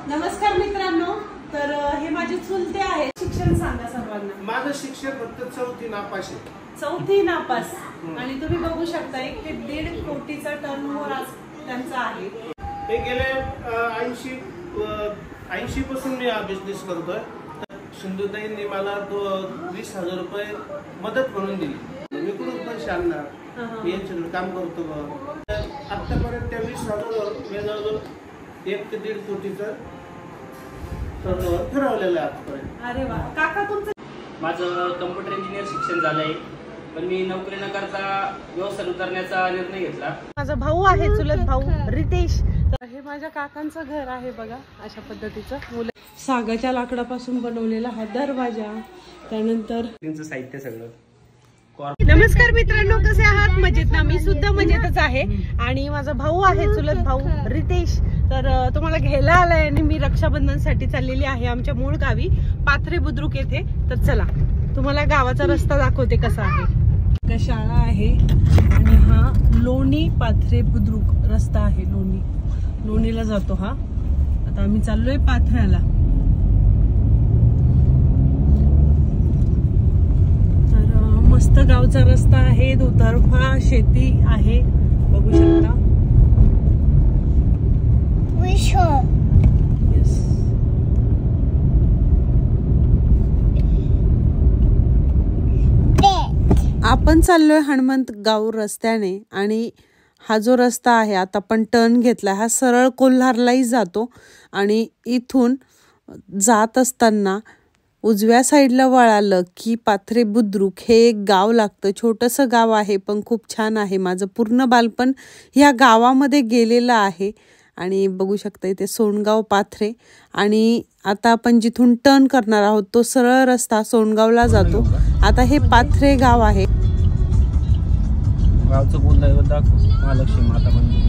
नमस्कार मित्रांनो, तर हे माझे चुलते आहेत. शिक्षण सांगा सर्वांना. माझं शिक्षण फक्त 4थी नापास आहे. 4थी नापास. आणि तुम्ही बघू शकता 1 ते 1.5 कोटीचा टर्नओव्हर आज त्यांचा आहे. ते गेले 80 पासून मी हा बिझनेस करतोय. सिंधुताईंनी मला 20,000 रुपये मदत म्हणून दिली. मी कुठून पैसे आणणार, मी यांच्याकडे काम करतो. आतापर्यंत त्या 20,000 मी जवळजवळ 1 ते 1.5 कोटीचं टर्नओव्हर फिरवलेलं आहे आजपर्यंत. अरे वा. काका तुमचं? माझं कम्प्युटर इंजिनियर शिक्षण झालंय, पण मी नोकरी न करता व्यवसाय उतरण्याचा निर्णय घेतला. माझा भाऊ आहे, चुलत भाऊ रितेश. तर हे माझ्या काकांचं घर आहे बघा, अशा पद्धतीचं. सागाच्या लाकडापासून बनवलेला हा दरवाजा, त्यानंतर त्यांचं साहित्य सगळं. नमस्कार मित्रांनो, कसे आहात? मजेत ना? मी सुद्धा मजेतच आहे. आणि माझा भाऊ आहे, चुलत भाऊ रितेश. तर तुम्हाला घ्यायला आलाय आणि मी रक्षाबंधनसाठी चाललेली आहे आमच्या मूळ गावी पाथरे बुद्रुक येथे. तर चला तुम्हाला गावाचा रस्ता दाखवते कसा आहे. शाळा आहे आणि हा लोणी पाथरे बुद्रुक रस्ता आहे. लोणीला जातो हा. आता आम्ही चाललोय पाथऱ्याला. तर मस्त गावचा रस्ता आहे, दुतर्फा शेती आहे, बघू शकता. आपण चाललोय हनुमंत गाव रस्त्याने आणि हा जो रस्ता आहे आता आपण टर्न घेतला, हा सरळ कोल्हारलाही जातो. आणि इथून जात असताना उजव्या साईडला वळालं की पाथरे बुद्रुक हे एक गाव लागतं. छोटंसं गाव आहे पण खूप छान आहे. माझं पूर्ण बालपण ह्या गावामध्ये गेलेलं आहे. आणि बघू शकता इथे सोनगाव पाथरे. आणि आता आपण जिथून टर्न करणार आहोत तो सरळ रस्ता सोनगावला जातो. आता हे पाथरे गाव आहे. गावचं कुलदैवत दाखव, महालक्ष्मी माता मंदिर.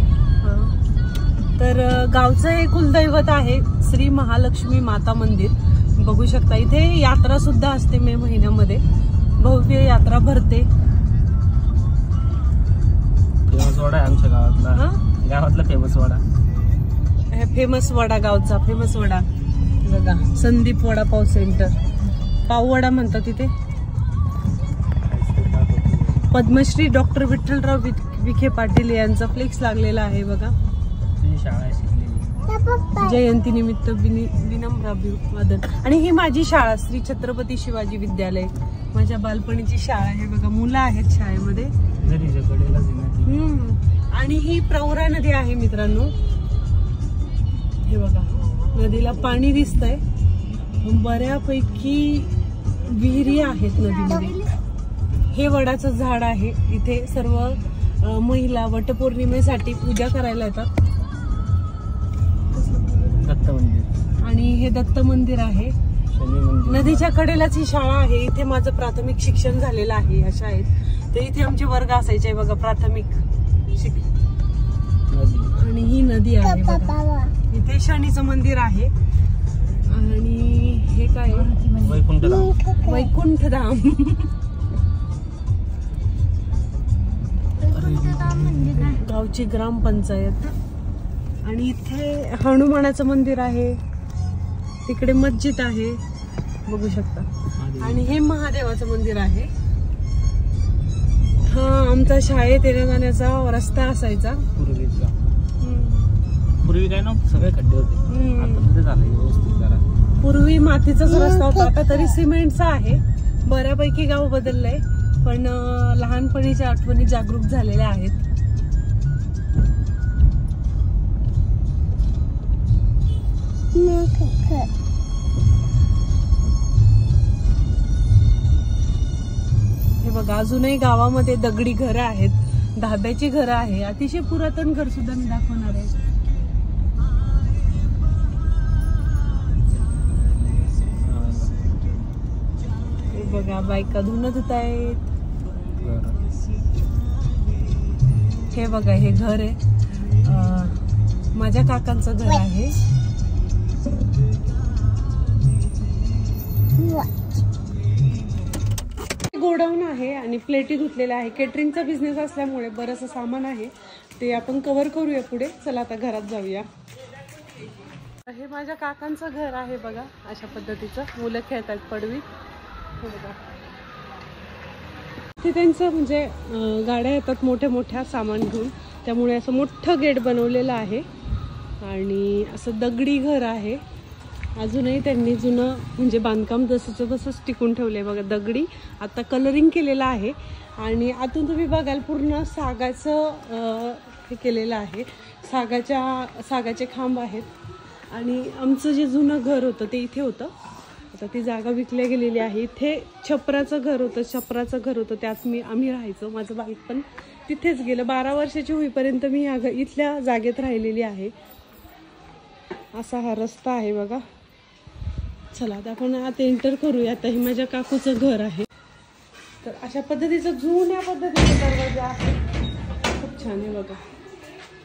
तर गावचं हे कुलदैवत आहे श्री महालक्ष्मी माता मंदिर. बघू शकता इथे यात्रा सुद्धा असते मे महिन्यामध्ये, भव्य यात्रा भरते. फेमस वडा आहे आमच्या गावातला फेमस वडा. फेमस वडा, गावचा फेमस वडा बघा. संदीप वडापाव सेंटर, पाववडा म्हणतात इथे. पद्मश्री डॉक्टर विठ्ठलराव विखे पाटील यांचा फ्लेक्स लागलेला आहे बघा. जयंती निमित्त विनम्र अभिवादन. आणि ही माझी शाळा श्री छत्रपती शिवाजी विद्यालय, माझ्या बालपणीची शाळा आहे बघा. मुलं आहेत शाळेमध्ये. आणि ही प्रवरा नदी आहे मित्रांनो. हे बघा, नदीला पाणी दिसतंय. बऱ्यापैकी विहिरी आहेत नदीमध्ये. हे वडाचं झाड आहे. इथे सर्व महिला वटपौर्णिमेसाठी पूजा करायला येतात. दत्त मंदिर. आणि हे दत्त मंदिर आहे. नदीच्या कडेलाच ही शाळा आहे. इथे माझं प्राथमिक शिक्षण झालेलं आहे या शाळेत. तर इथे आमचे वर्ग असायचे बघा, प्राथमिक शिक्षण. आणि ही नदी आहे बघा. इथे शनीचं मंदिर आहे. आणि हे काय, वैकुंठधाम. गावची ग्रामपंचायत. आणि इथे हनुमानाचं मंदिर आहे. तिकडे मस्जिद आहे, बघू शकता. आणि हे महादेवाचं मंदिर आहे. हा आमचा शाळेत येण्या जाण्याचा रस्ता असायचा पूर्वी. काय ना सगळे खड्डे होते, आता झालंय व्यवस्थित जरा. पूर्वी मातीचाच रस्ता होता, आता तरी सिमेंटचा आहे. बऱ्यापैकी गाव बदललंय, पण लहानपणीच्या आठवणी जागरूक झालेल्या आहेत. हे बघा, अजूनही गावामध्ये दगडी घरं आहेत, धाब्याची घरं आहे. अतिशय पुरातन घर सुद्धा मी दाखवणार आहे. हे बघा, बायका धुणं धुत आहेत. हे बघा, हे घर आहे, माझ्या काकांचं घर आहे. गोडाऊन आहे आणि प्लेटी धुतलेल्या आहे. केटरिंगचा बिझनेस असल्यामुळे बरंचसं सामान आहे, ते आपण कव्हर करूया पुढे. चला आता घरात जाऊया. हे माझ्या काकांचं घर आहे बघा, अशा पद्धतीचं. मुलं खेळतात पडवी. हे बघा ते त्यांचं म्हणजे गाड्या येतात मोठ्या मोठ्या सामान घेऊन, त्यामुळे असं मोठं गेट बनवलेलं आहे. आणि असं दगडी घर आहे. अजूनही त्यांनी जुनं म्हणजे बांधकाम जसंच तसंच टिकून ठेवलं आहे बघा. दगडी आता कलरिंग केलेलं आहे. आणि आतून तुम्ही बघाल पूर्ण सागाचं हे केलेलं आहे. सागाचे खांब आहेत. आणि आमचं जे जुनं घर होतं ते इथे होतं. आता ती जागा विकल्या गेलेली आहे. इथे छपराचं घर होतं त्यात आम्ही राहायचो. माझं बाईक पण तिथेच गेलं. 12 वर्षाची होईपर्यंत मी इथल्या जागेत राहिलेली आहे. असा हा रस्ता आहे बघा. चला आता आपण आता एंटर करूया. आता हे माझ्या काकूचं घर आहे. तर अशा पद्धतीचं जुन्या पद्धतीचा दरवाजा आहे. खूप छान आहे बघा.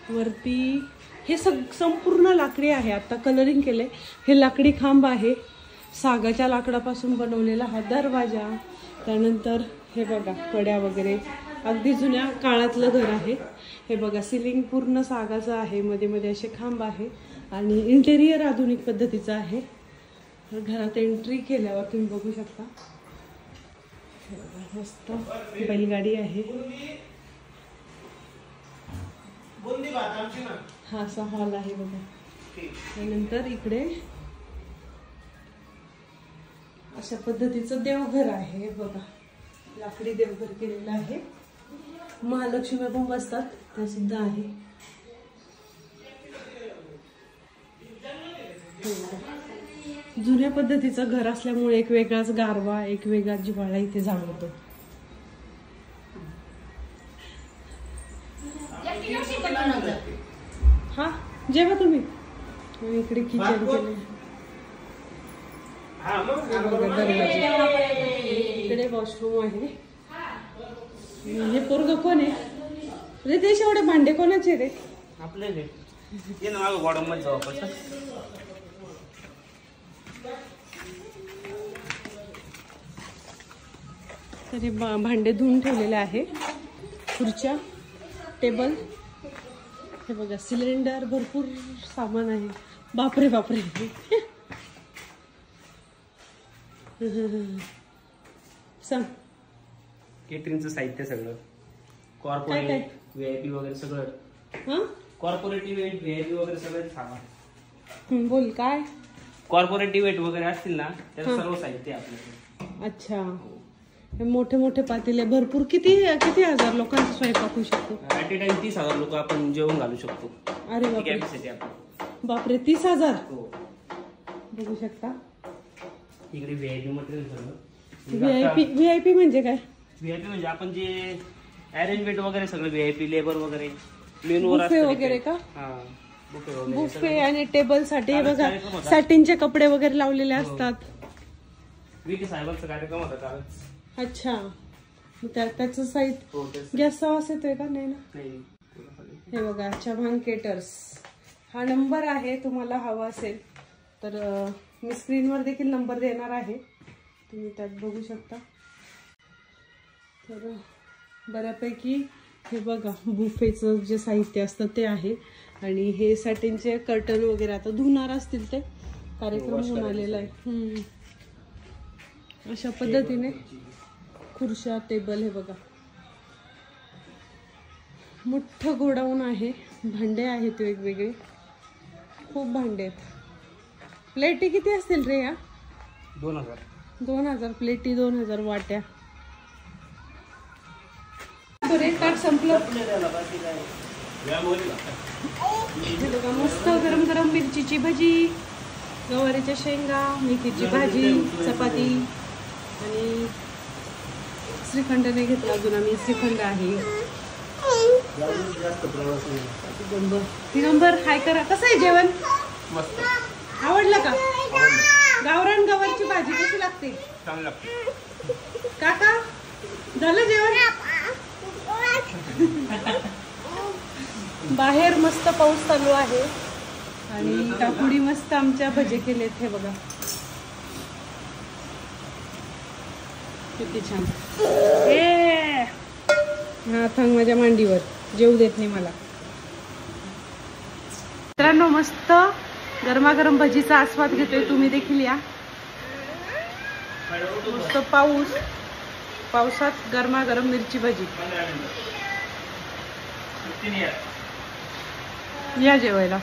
वरती हे संपूर्ण लाकडी आहे. आता कलरिंग केलंय. हे लाकडी खांब आहे. सागाच्या लाकडापासून बनवलेला हा दरवाजा. त्यानंतर हे बघा कड्या वगैरे अगदी जुन्या काळातलं घर आहे. हे बघा सिलिंग पूर्ण सागाचं आहे. मध्ये मध्ये असे खांब आहे. आणि इंटेरियर आधुनिक पद्धतीचं आहे. घरात एंट्री केल्यावर तुम्ही बघू शकता मस्त बैलगाडी आहे. हा असा हॉल आहे बघा. त्यानंतर इकडे अशा पद्धतीचं देवघर आहे बघा. लाकडी देवघर केलेलं आहे. महालक्ष्मी पण बसतात त्या सुद्धा आहे. जुन्या पद्धतीचं घर असल्यामुळे एक वेगळाच गारवा, एक वेगळा जिव्हाळा इथे जाणवतो. हा जेव्हा तुम्ही इकडे किचन केले. इकडे वॉशरूम आहे. हे पोरग कोण आहे रे? ते एवढे भांडे कोणाचे रे? आपले बॉटम मध्ये जाऊ आपण. तरी भांडे धुवून ठेवलेले आहे. खुर्च्या, टेबल, हे बघा सिलेंडर, भरपूर सामान आहे. बापरे बापरे. सांग. केटरिंगचं साहित्य सगळं, कॉर्पोरेट VIP वगैरे सगळं. हा कॉर्पोरेट इव्हेंट VIP वगैरे सगळं सामान. बोल काय. कॉर्पोरेट इव्हेंट वगैरे असतील ना त्याचं सर्व साहित्य आपल्याकडे. अच्छा. मोठे मोठे पातेले भरपूर. किती हजार लोकांचा स्वयंपाक होऊ शकतो? ऍट ए टाइम 30,000 लोक आपण जेवण घालू शकतो. अरे बापरे. बापरे 30,000. बघू शकता. इकडे VIP मटेरियल सगळं. VIP म्हणजे काय? VIP म्हणजे आपण जे अरेंजमेंट वगैरे सगळं VIP लेबर वगैरे मेनूवर बुफे वगैरे का? हा बुफे वगैरे. बुफे आणि टेबल साठी हे बघा सॅटिनचे कपडे वगैरे लावलेले असतात. विकी साहेबांचा कार्यक्रम होता काल. अच्छा. त्याचं साहित्य गॅसचा वास येतोय का? नाही ना. हे बघा चव्हाण केटर्स. हा नंबर आहे. तुम्हाला हवा असेल तर मी स्क्रीनवर देखील नंबर देणार आहे. तुम्ही त्यात बघू शकता. तर बऱ्यापैकी हे बघा बुफेचं जे साहित्य असतं ते आहे. आणि हे सॅटिनचे कर्टन वगैरे आता धुणार असतील ते. कार्यक्रम होऊन आलेला आहे. अशा पद्धतीने खुर्च्या, टेबल. हे बघा मोठं गोडाऊन आहे. भांडे आहेत वेगवेगळे. खूप भांडे आहेत. प्लेटी किती असतील रे या? 2000 प्लेटी, 2000 वाट्या. बरे ताट संपलं. बघा मस्त गरम गरम मिरचीची भजी, गवारीच्या शेंगा, मेथीची भाजी, चपाती आणि श्रीखंड नाही घेतला अजून आम्ही. श्रीखंड आहे. दिगंबर हाय करा. कसं आहे जेवण? मस्त. आवडलं का? गावरान गवारची भाजी कशी लागते? चांगली लागते. काका झालं जेवण? बाहेर मस्त पाऊस चालू आहे आणि काकुडी मस्त आमच्या भजे केलेत. हे बघा किती छान. हा थांब माझ्या मांडीवर. जेवू देत नाही मला. मित्रांनो मस्त गरमागरम भजीचा आस्वाद घेतोय, तुम्ही देखील या। मस्त पावसात गरमागरम मिरची भजी, या जेवायला।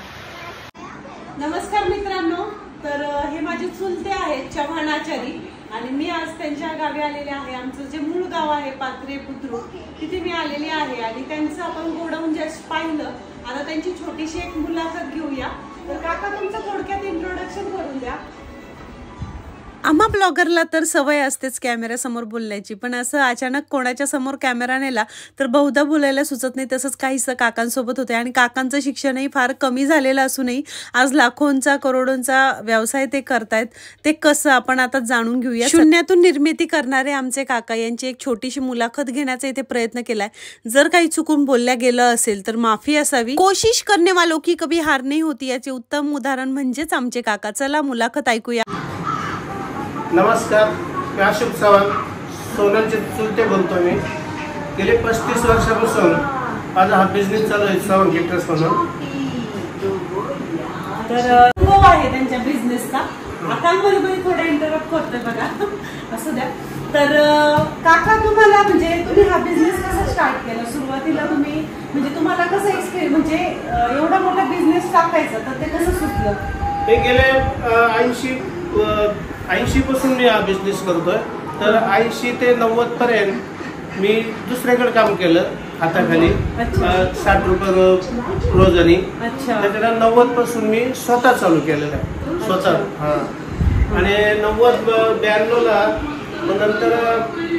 नमस्कार मित्रांनो, तर हे माझे चुलते आहेत चव्हाणाचारी आणि मी आज त्यांच्या गावी आलेले आहे। आमचं जे मूळ गाव आहे पात्रे बुद्रुक, तिथे मी आलेली आहे आणि त्यांचं आपण गोडाऊन जस्ट पाहिलं। आता त्यांची छोटीशी एक मुलाखत घेऊया। तर काका, तुमचं थोडक्यात इंट्रोडक्शन करून द्या। आम्हा ब्लॉगरला तर सवय असतेच कॅमेऱ्यासमोर बोलण्याची, पण असं अचानक कोणाच्या समोर कॅमेरा नेला तर बहुधा बोलायला सुचत नाही। तसंच काहीसं काकांसोबत होते आणि काकांचं शिक्षणही फार कमी झालेलं असूनही आज लाखोंचा करोडोंचा व्यवसाय ते करतायत। ते कसं आपण आता जाणून घेऊया। शून्यातून निर्मिती करणारे आमचे काका यांची एक छोटीशी मुलाखत घेण्याचा इथे प्रयत्न केलाय। जर काही चुकून बोलल्या गेलं असेल तर माफी असावी। कोशिश करने वालों की कभी हार नहीं होती याचे उत्तम उदाहरण म्हणजेच आमचे काका। चला मुलाखत ऐकूया। नमस्कार, मी अशोक चव्हाण, सोनलचे चुलते बोलतो। मी गेले 35 वर्षापासून माझा हा बिझनेस चालू आहे, चव्हाण केटरर्स म्हणून। तर अनुभव आहे त्यांच्या बिझनेसचा। आता मध्ये थोडा इंटरप्ट करतोय बघा, असू द्या। तर काका, तुम्हाला म्हणजे तुम्ही हा बिझनेस कसा स्टार्ट केला? सुरुवातीला तुम्ही म्हणजे तुम्हाला कसं एक्सपिरियन्स, म्हणजे एवढा मोठा बिझनेस टाकायचा तर ते कसं सुचलं? ते गेले 80 पासून मी हा बिझनेस करतोय। तर 80 ते 90 पर्यंत मी दुसऱ्याकडे काम केलं हाताखाली, 60 रुपये रोजानी। त्याच्यानंतर 90 पासून मी स्वतः चालू केलेलं आहे, स्वतः। हा, आणि 90-92ला नंतर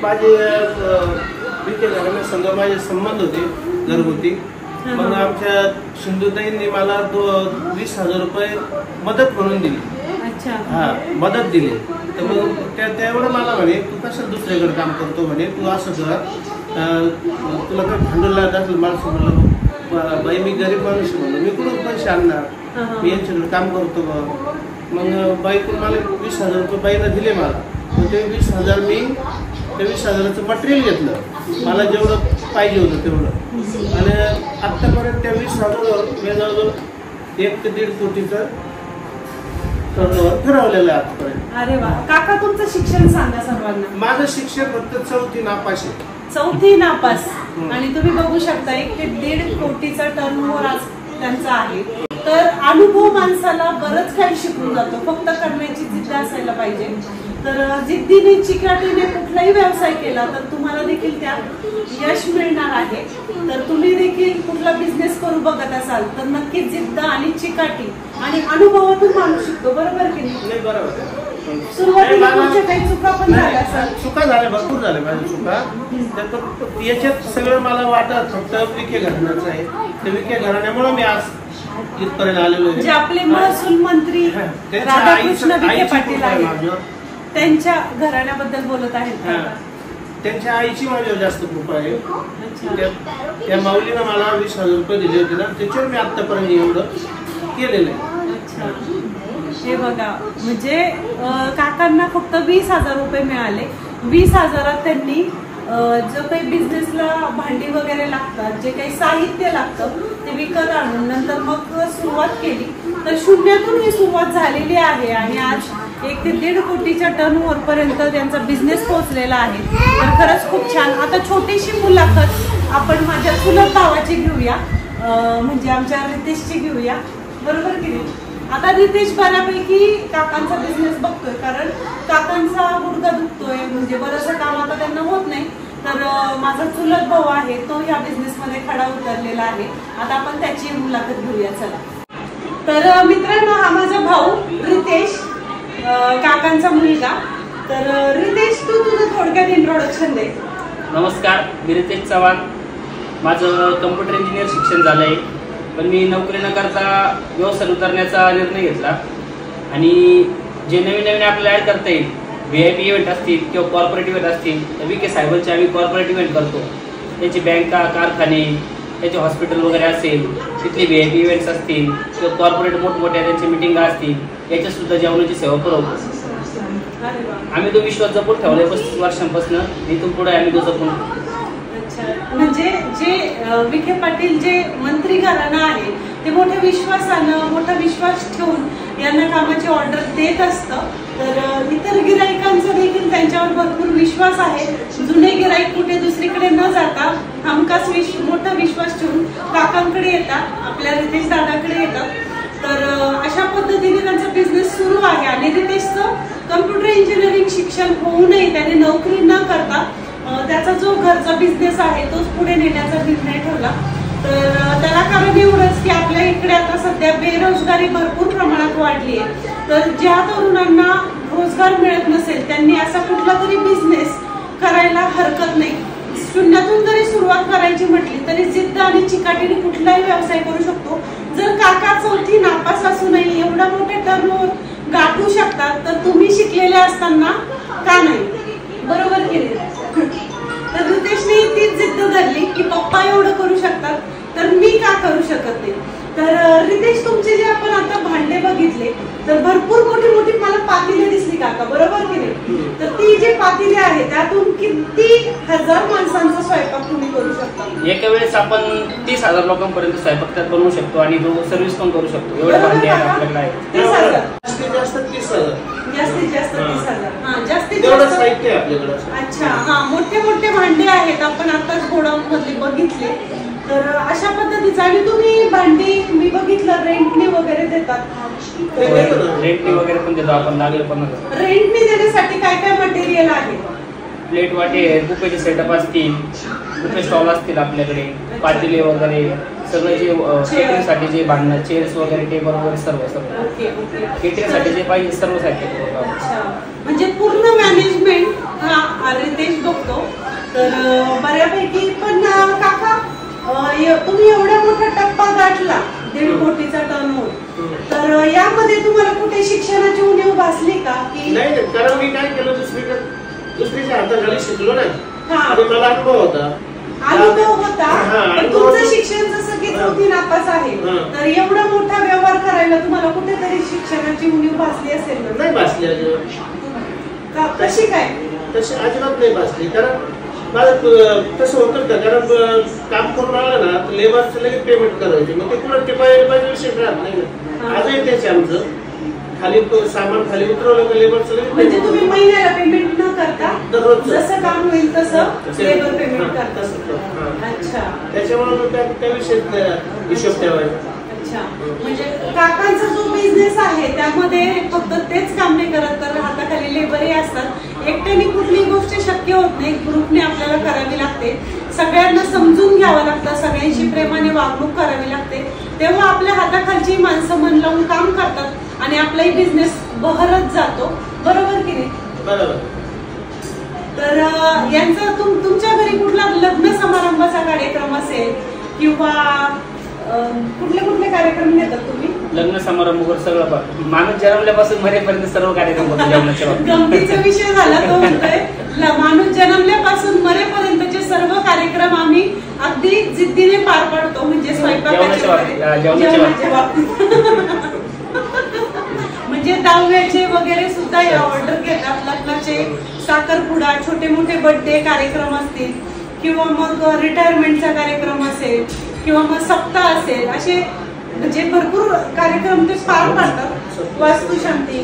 माझे संघ माझे संबंध होते घरगुती। मग आमच्या सिंधुताईंनी मला 20,000 रुपये मदत म्हणून दिली। हा, मदत दिली। तर मग त्यावेळेला मला म्हणे, तू कसं दुसऱ्याकडे काम करतो म्हणे, तू असं कर, तुला काय भांडवल लागत असेल माणसं। म्हणलं बाई, मी गरीब माणूस म्हणलं, मी कुठून पैसे आणणार, मी यांच्याकडे काम करतो बा। मग बाईकडून मला 20,000 रुपये बाईला दिले मला। मग ते 20,000 मी त्या 20,000चं मटेरियल घेतलं, मला जेवढं पाहिजे होतं तेवढं। आणि आत्तापर्यंत त्या 20,000वर मी जवळजवळ 1 ते 1.5 कोटीचं टर्नओव्हर फिरवलेलं आहे आजपर्यंत। अरे वा। काका, तुमचं शिक्षण सांगा सर्वांना। माझं शिक्षण फक्त 4थी नापास आहे। 4थी नापास, आणि तुम्ही बघू शकता 1 ते 1.5 कोटीचा टर्नओव्हर आज त्यांचा आहे। तर अनुभव माणसाला बरंच काही शिकून जातो, फक्त करण्याची जिद्द असायला पाहिजे। तर जिद्दीने चिकाटीने कुठलाही व्यवसाय केला तर तुम्हाला देखील त्यात यश मिळणार आहे। तर तुम्ही देखील कुठला बिझनेस करू बघत असाल तर नक्कीच जिद्द आणि चिकाटी आणि अनुभवातून माणूस शिकतो, बरोबर की नाही? बरोबर। सुरुवातीला तुमच्या काही चुका पण झाल्या असाल? चुका झाल्या, भरपूर झाल्या माझ्या चुका। तर याच्यात सगळं मला वाटत फक्त विखे घराण्याचं आहे। त्या विखे घराण्यामुळे मी आज इथपर्यंत आलेलो आहे। जे आपले महसूल मंत्री राधाकृष्ण विखे पाटील आहेत, त्यांच्या घराण्याबद्दल बोलत आहेत। त्यांच्या आईची माझ्यावर जास्त कृपा आहे। त्या माऊलीनं मला 20,000 रुपये दिले होते ना, त्याच्यावर मी आतापर्यंत एवढं केलेलं आहे। हे बघा, म्हणजे काकांना फक्त 20,000 रुपये मिळाले। 20,000 त्यांनी जो काही बिझनेसला भांडी वगैरे लागतात, जे काही साहित्य लागतं ते विकत आणून नंतर मग सुरुवात केली। तर शून्यातून ही सुरुवात झालेली आहे आणि आज 1 ते 1.5 कोटीच्या टर्नओव्हर पर्यंत त्यांचा बिझनेस पोहोचलेला आहे। तर खरंच खूप छान। आता छोटीशी मुलाखत आपण माझ्या चुलत भावाची घेऊया, म्हणजे आमच्या रितेशची घेऊया, बरोबर की नाही? आता रितेश बऱ्यापैकी काकांचा बिझनेस बघतोय, कारण काकांचा गुडघा दुखतोय, म्हणजे बरंचसं काम आता त्यांना होत नाही। तर माझा चुलत भाऊ आहे, तो या बिझनेसमध्ये खडा उतरलेला आहे। आता आपण त्याची मुलाखत घेऊया, चला। तर मित्रांनो, हा माझा भाऊ रितेश, काकांचा मुलगा। तर रितेश, तू तुझं थोडक्यात इंट्रोडक्शन दे। नमस्कार, मी रितेश चव्हाण। माझं कम्प्युटर इंजिनियर शिक्षण झालं आहे, पण मी नोकरी न करता व्यवसाय उतरण्याचा निर्णय घेतला। आणि जे नवीन आपल्याला ॲड करता येईल, VIP इव्हेंट असतील किंवा कॉर्पोरेट इव्हेंट असतील, तर विखे साहेबांचे आम्ही कॉर्पोरेट इव्हेंट करतो। त्याची बँका, कारखाने, त्याचे हॉस्पिटल वगैरे असेल, तिथले VIP इव्हेंट्स असतील किंवा कॉर्पोरेट मोठमोठ्या त्यांच्या मिटिंगा असतील, याच्यासुद्धा जेवणाची सेवा पुरवतो। आम्ही तो विश्वास जपून ठेवलाय 35 वर्षांपासून, इथून पुढे आम्ही तो जपून। म्हणजे जे विखे पाटील जे मंत्री घराणं आहे ते मोठ्या विश्वासानं, मोठा विश्वास ठेवून यांना कामाची ऑर्डर देत असतं. तर इतर गिराईकांचा देखील त्यांच्यावर भरपूर विश्वास आहे. जुने गिराईक कुठे दुसरीकडे न जाता हमखास मोठा विश्वास ठेवून काकांकडे येतात, आपल्या रितेश दादाकडे येतात. तर अशा पद्धतीने त्यांचा बिझनेस सुरू आहे. आणि रितेशचं कम्प्युटर इंजिनिअरिंग शिक्षण होऊनही त्याने नोकरी न करता त्याचा जो घरचा बिझनेस आहे तोच पुढे नेण्याचा निर्णय ठेवला. तर त्याला कारण एवढंच की आपल्या इकडे आता सध्या बेरोजगारी भरपूर प्रमाणात वाढली आहे. तर ज्या तरुणांना रोजगार मिळत नसेल त्यांनी असा कुठला तरी बिझनेस करायला हरकत नाही. शून्यातून जरी सुरुवात करायची म्हटली तरी जिद्द आणि चिकाटीने कुठलाही व्यवसाय करू शकतो. जर काका चौथी नापास असूनही एवढा मोठे टर्नओव्हर गाठू शकतात तर तुम्ही शिकलेले असताना का नाही, बरोबर की नाही? तर रितेशने तीच जिद्द धरली की पप्पा एवढं करू शकतात तर मी का करू शकत नाही. तर रितेश, तुमचे जे आपण आता भांडे बघितले तर भरपूर मोठी मोठी मला पातेले दिसली काका, बरोबर की नाही? तर ती जे पातेले आहेत त्यातून किती हजार माणसांचा स्वयंपाक तुम्ही करू शकता? एका वेळेस आपण 30,000 लोकांपर्यंत स्वयंपाक त्यात बनवू शकतो आणि सर्व्हिस पण करू शकतो. एवढे भांडे आपल्याकडे आहेत. 30,000 जास्तीत जास्त 30,000. जास्तीत जास्त 30,000. हा, जास्तीत तेवढं जास्त साहित्य आहे आपल्याकडे. अच्छा, हा, मोठे मोठे भांडे आहेत आपण आताच गोडाऊन मध्ये बघितले. तर अशा पद्धतीचं. आणि तुम्ही भांडी मी बघितलं रेंटने वगैरे देतात. रेंटने वगैरे पण देतो आपण, लागले पण. रेंटने देण्यासाठी काय काय मटेरियल आहे? प्लेट वाटे आहेत, बुफेचे सेटअप असतील, बुफे स्टॉल असतील आपल्याकडे, पातेले वगैरे सगळे जे केटरिंगसाठी जे भांडणं, चेअर्स वगैरे, टेबल वगैरे सर्व केटरिंगसाठी जे पाहिजे सर्व साहित्य. म्हणजे पूर्ण मॅनेजमेंट हा रितेश बघतो. तर बऱ्यापैकी. पण काका, तुम्ही एवढा मोठा टप्पा गाठला, 1.5 कोटीचा टर्नओव्हर, तर यामध्ये तुम्हाला कुठे शिक्षणाची उणीव भासली का? की नाही, कारण मी काय केलं, दुसरीच्या हाताखाली शिकलो ना आणि मला अनुभव होता. पण तुमचं शिक्षण जसं की चौथी नापास आहे, तर एवढा मोठा व्यवहार करायला तुम्हाला कुठेतरी शिक्षणाची उणीव भासली असेल ना? नाही भासली अजिबात. कशी काय? तशी अजिबात नाही भासली. कारण माझं तसं होतं का, कारण काम करून आलं ना लेबरचं लगेच पेमेंट करायचे, मग ते कुठं टिपायला विषय राहत नाही ना. आजही त्याचे आमचं खाली सामान खाली उतरवलं का लेबरचं लगेच. म्हणजे तुम्ही महिन्याला पेमेंट न करता जसं काम होईल तसं लेबर पेमेंट करता? अच्छा. त्याच्यामुळे त्या विषयी हिशोब ठेवायचा. अच्छा. म्हणजे काकांचा जो बिझनेस आहे त्यामध्ये फक्त तेच काम नाही करत तर हाताखाली लेबरही असतात. एकट्याने कुठलीही गोष्ट शक्य होत नाही, ग्रुपने आपल्याला करावी लागते. सगळ्यांना समजून घ्यावं लागतं, सगळ्यांशी प्रेमाने वागणूक करावी लागते. तेव्हा आपल्या हाताखालची माणसं मन लावून काम करतात आणि आपलाही बिझनेस बहरत जातो, बरोबर की नाही? बरोबर. तर यांचा तुमच्या घरी कुठला लग्न समारंभाचा कार्यक्रम असेल किंवा कुठले कार्यक्रम घेतात तुम्ही? लग्न समारंभ वगैरे सगळं माणूस जन्मल्यापासून मरेपर्यंत सर्व कार्यक्रम होतो जेवणाच्या बाबतीत. गमतीचा विषय झाला तो म्हणतोय माणूस जन्मल्यापासून मरेपर्यंतचे सर्व कार्यक्रम आम्ही अगदी जिद्दीने पार पाडतो. म्हणजे स्वयंपाकाच्या बाबतीत म्हणजे दहाव्याचे वगैरे सुद्धा या ऑर्डर घेतात. लग्नाचे साखरपुडा, छोटे मोठे बर्थडे कार्यक्रम असतील किंवा मग रिटायरमेंटचा कार्यक्रम असेल किंवा मग सप्ताह असेल, असे म्हणजे भरपूर कार्यक्रम ते पार पाडतात. वास्तुशांती,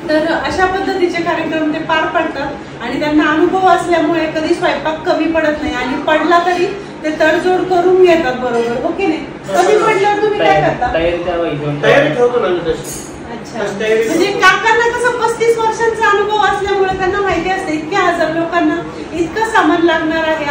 तर अशा पद्धतीचे कार्यक्रम ते पार पाडतात आणि त्यांना अनुभव असल्यामुळे कधी स्वयंपाक कमी पडत नाही आणि पडला तरी ते तडजोड करून घेतात, बरोबर हो की नाही? कमी पडल्यावर तुम्ही काय करता? तयारी ठेवतो ना तशी. अच्छा. म्हणजे काकांना कसं 35 वर्षांचा अनुभव असल्यामुळे त्यांना माहिती असते इतक्या हजार लोकांना इतकं सामान लागणार आहे.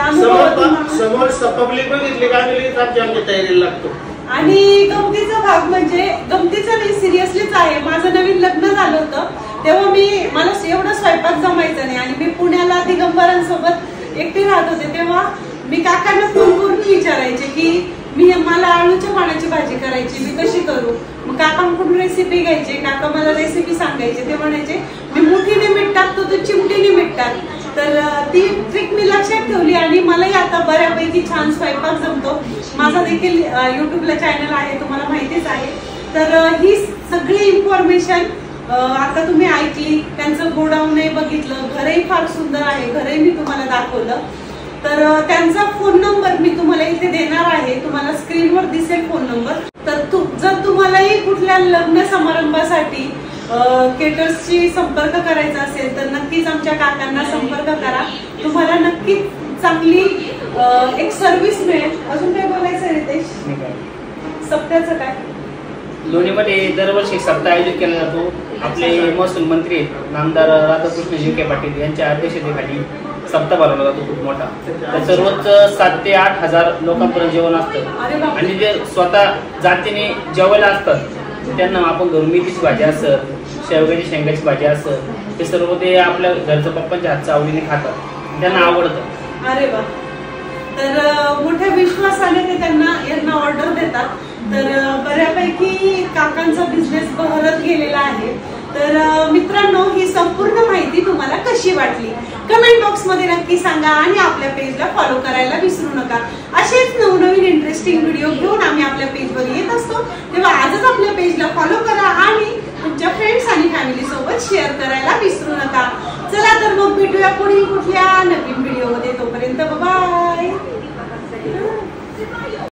समोर पब्लिक बघितली का आमच्या तयारीला लागतो. आणि गमतीचा भाग म्हणजे गमतीचा नाही, सिरियसलीच आहे. माझं नवीन लग्न झालं होतं तेव्हा मला एवढं स्वयंपाक जमायचं नाही आणि मी पुण्याला दिगंबरांसोबत एकटी राहत होते. तेव्हा मी काकांना फोन करून विचारायचे की मला आळूच्या पाण्याची भाजी करायची, मी कशी करू? मग काकांकडून रेसिपी घ्यायचे, काका मला रेसिपी सांगायचे. ते म्हणायचे मी मुठीने मीठ टाकतो तर चिमटीने मीठ टाक. तर ती ट्रिक मी लक्षात ठेवली आणि मलाही आता बऱ्यापैकी छान स्वयंपाक जमतो. माझा देखील युट्यूबला चॅनल आहे, तुम्हाला माहितीच आहे. तर ही सगळी इन्फॉर्मेशन आता तुम्ही ऐकली. त्यांचं गोडाऊनही बघितलं, घरही फार सुंदर आहे, घरही मी तुम्हाला दाखवलं. तर त्यांचा फोन नंबर मी तुम्हाला इथे देणार आहे, तुम्हाला स्क्रीनवर दिसेल फोन नंबर. तर जर तुम्हालाही कुठल्या लग्न समारंभासाठी केटर्सची संपर्क करायचा असेल तर नक्कीच आमच्या काकांना संपर्क करा. तुम्हाला नक्कीच चांगली एक सर्व्हिस मिळेल. अजून काय बोलायचं रितेश? सप्त्याचं काय? लोणीमध्ये दरवर्षी सप्ताह आयोजित केला जातो. आपले महसूल मंत्री नामदार राधाकृष्ण जिंके पाटील यांच्या अध्यक्षतेखाली सप्ताह भरवला जातो खूप मोठा. त्याचं रोजचं 7 ते 8 हजार लोकांपर्यंत जेवण असतं. आणि जे स्वतः जातीने जेवायला असतात त्यांना आपण घरून मेथीची भाजी असं, शेवग्याची शेंगाची भाजी असं, ते सर्व ते आपल्या घरचं पप्पांच्या हातचं आवडीने खातात, त्यांना आवडतं. अरे वा. तर मोठ्या विश्वासाने ते यांना ऑर्डर देतात. तर बऱ्यापैकी काकांचा बिझनेस बहरत गेलेला आहे. तर मित्रांनो, ही संपूर्ण माहिती तुम्हाला कशी वाटली कमेंट बॉक्स मध्ये नक्की सांगा आणि आपल्या पेजला फॉलो करायला विसरू नका. असेच नवनवीन इंटरेस्टिंग व्हिडिओ घेऊन आम्ही आपल्या पेजवर येत असतो. तेव्हा आजच आपल्या पेजला फॉलो करा आणि तुमच्या फ्रेंड्स आणि फॅमिली सोबत शेअर करायला